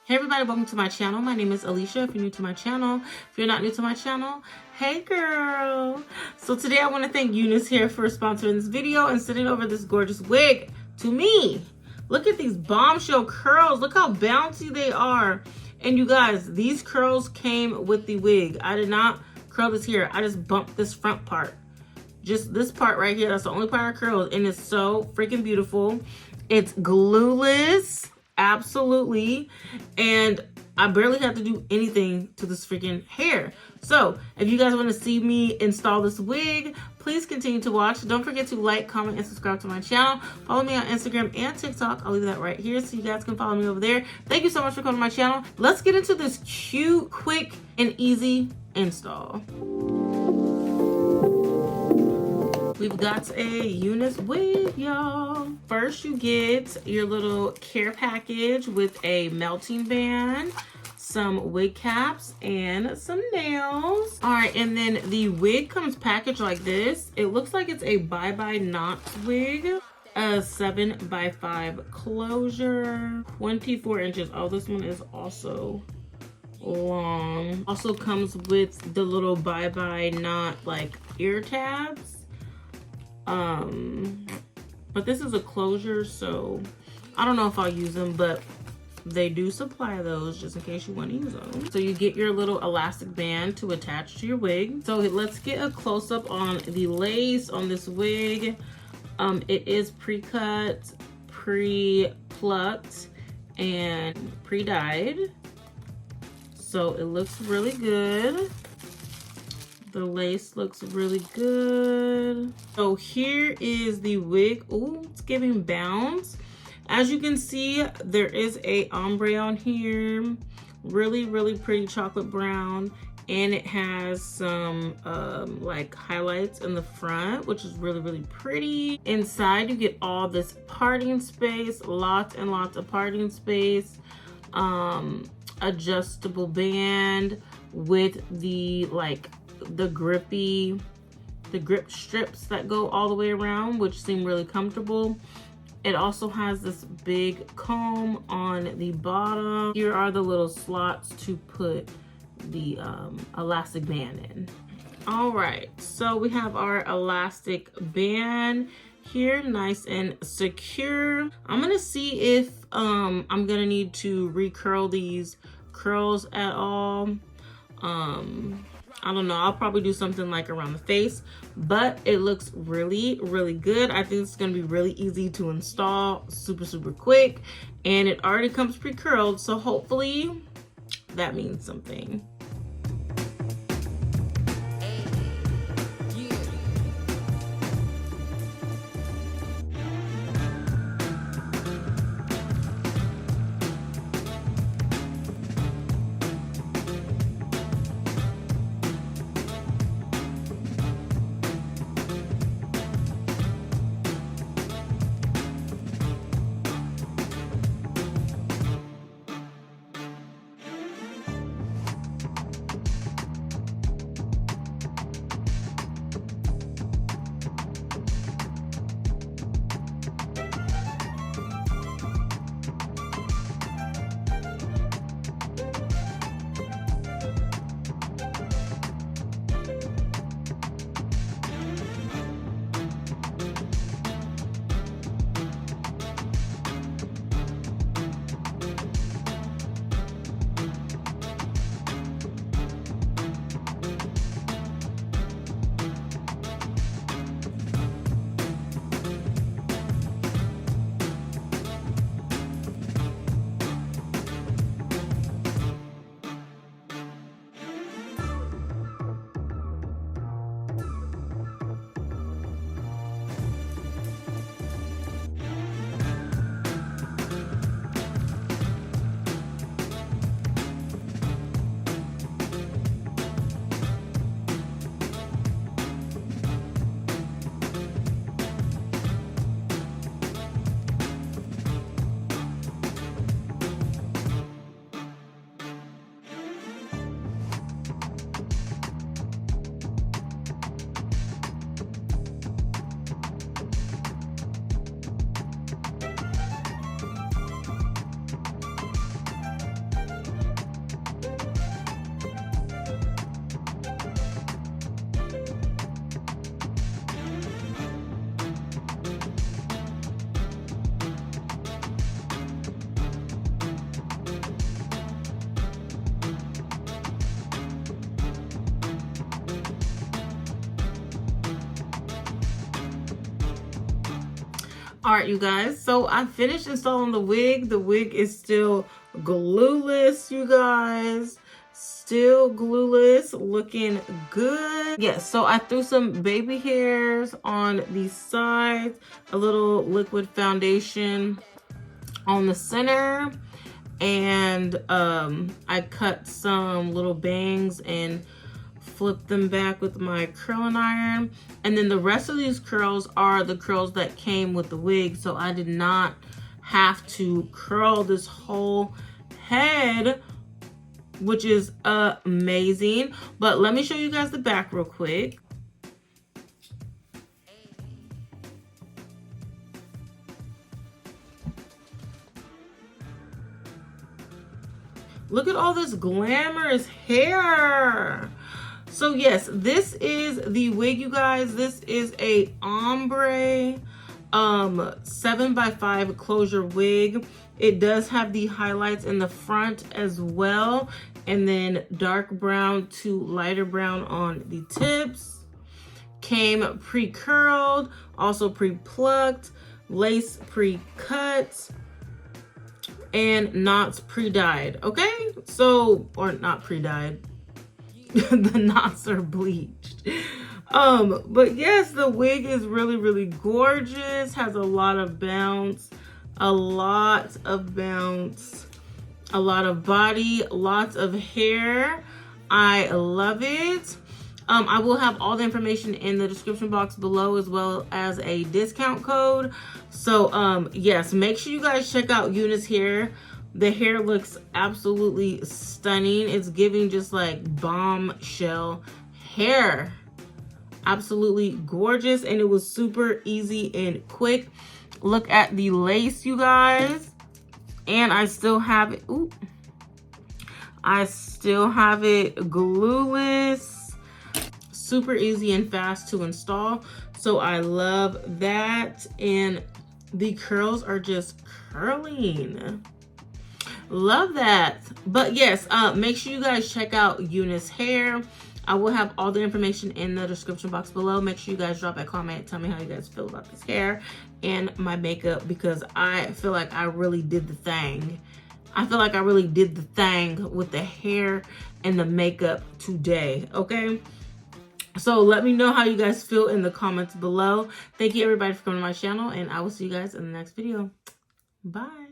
Hey everybody, welcome to my channel. My name is Alishia. If you're new to my channel, if you're not new to my channel, hey girl. So today I want to thank UNice here for sponsoring this video and sending over this gorgeous wig to me. Look at these bombshell curls. Look how bouncy they are. And you guys, these curls came with the wig. I did not curl this here. I just bumped this front part. Just this part right here. That's the only part I curled. And it's so freaking beautiful. It's glueless. Absolutely. And I barely have to do anything to this freaking hair. So if you guys want to see me install this wig, please continue to watch. Don't forget to like, comment, and subscribe to my channel. Follow me on Instagram and TikTok. I'll leave that right here so you guys can follow me over there. Thank you so much for coming to my channel. Let's get into this cute, quick, and easy install. We've got a UNice wig, y'all. First, you get your little care package with a melting band, some wig caps, and some nails. All right, and then the wig comes packaged like this. It looks like it's a bye-bye knots wig. A 7x5 closure, 24 inches. Oh, this one is also long. Also comes with the little bye-bye knot like ear tabs. But this is a closure, so I don't know if I'll use them, but they do supply those just in case you want to use them. So you get your little elastic band to attach to your wig. So let's get a close-up on the lace on this wig. It is pre-cut, pre-plucked, and pre-dyed. So it looks really good. The lace looks really good. So here is the wig. Ooh, it's giving bounce. As you can see, there is a ombre on here. Really, really pretty chocolate brown. And it has some like highlights in the front, which is really, really pretty. Inside, you get all this parting space, lots and lots of parting space. Adjustable band with the the grip strips that go all the way around, which seem really comfortable. It also has this big comb on the bottom. Here are the little slots to put the elastic band in. All right, so we have our elastic band here, nice and secure. I'm gonna see if I'm gonna need to recurl these curls at all. I don't know, I'll probably do something like around the face, but it looks really, really good. I think it's gonna be really easy to install, super, super quick, and it already comes pre-curled, so hopefully that means something. All right, you guys, so I finished installing the wig. The wig is still glueless, you guys. Still glueless, looking good. Yes, so I threw some baby hairs on the sides, a little liquid foundation on the center, and I cut some little bangs and flip them back with my curling iron. And then the rest of these curls are the curls that came with the wig, so I did not have to curl this whole head, which is amazing. But let me show you guys the back real quick. Look at all this glamorous hair. So yes, this is the wig, you guys. This is a ombre 7x5 closure wig. It does have the highlights in the front as well, and then dark brown to lighter brown on the tips. Came pre-curled, also pre-plucked, lace pre-cut, and knots pre-dyed. Okay, so, or not pre-dyed. The knots are bleached. But yes, the wig is really, really gorgeous. Has a lot of bounce, a lot of bounce, a lot of body, lots of hair. I love it. I will have all the information in the description box below, as well as a discount code. So yes, make sure you guys check out UNice hair. The hair looks absolutely stunning. It's giving just like bombshell hair. Absolutely gorgeous, and it was super easy and quick. Look at the lace, you guys. And I still have it. Ooh. I still have it glueless. Super easy and fast to install. So I love that. And the curls are just curling. Love that. But yes, make sure you guys check out UNice hair. I will have all the information in the description box below. Make sure you guys drop a comment. Tell me how you guys feel about this hair and my makeup, because I feel like I really did the thing. I feel like I really did the thing with the hair and the makeup today, okay? So let me know how you guys feel in the comments below. Thank you everybody for coming to my channel, and I will see you guys in the next video. Bye.